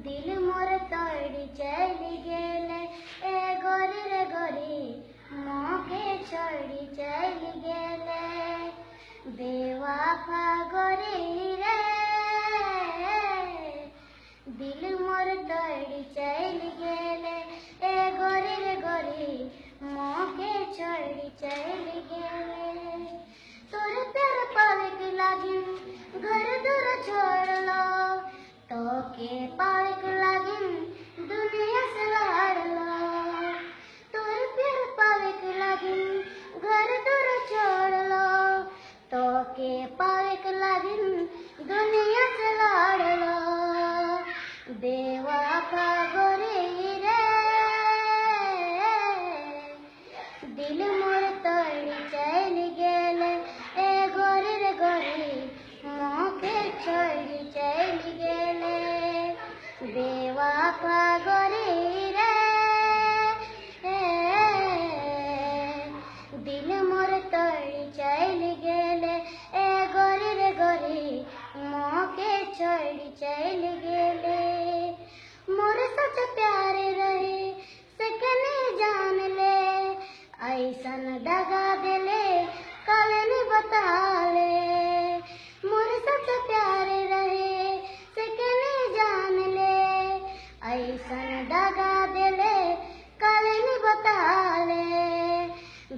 दिल मोर तोड़ चल गेले ए गोरी रे गोरी मोके छोड़ी चल गेले बेवफा गोरी रे दिल मोर तोड़ चल गेले ए गोरी रे गोरी मोके छोड़ी चल गेले तोर प्यार पावे के लागिन घर दूर छोड़ लो तो के पावे के लागिन दुनिया से लड़ लो तोर प्यार पावे के लागिन घर दूर छोड़ लो तो के पावे के लागिन दुनिया से लड़ लो बेवफा गोरी रे दिल मोर तोड़ चल गेले ए गोरी रे गोरी मोके छोड़ चल गेले बेवफा गोरी रे दिल मोर तोड़ चल गेले ए गोरी रे गोरी मोके छोड़ चल गेले मोर सच प्यारे रहे सकने जान ले ऐसन दगा देले कल नहीं बता ले मोर सच प्यारे रहे सकने जान ले ऐसन दगा देले कल नहीं बता ले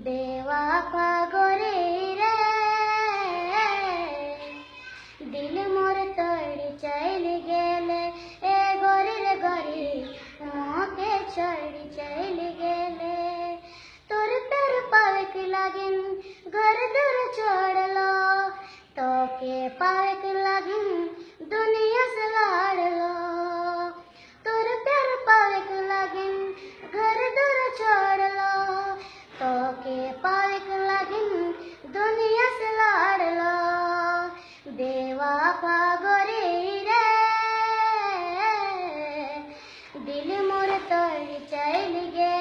बेवफा गोरी रे दिल मोर तोड़ चल गेले ए गोरी रे गोरी मोके छोड़ चल गेले तोर प्यार पावे के लागिन घर दूर छोड़ लो तो के पावे के लागिन दुनिया से लड़ लो तोर प्यार पावे के लागिन घर दूर छोड़ लो तो के पावे के लागिन दुनिया से लड़ लो बेवफा गोरी रे दिल मोर तोड़ चल गेले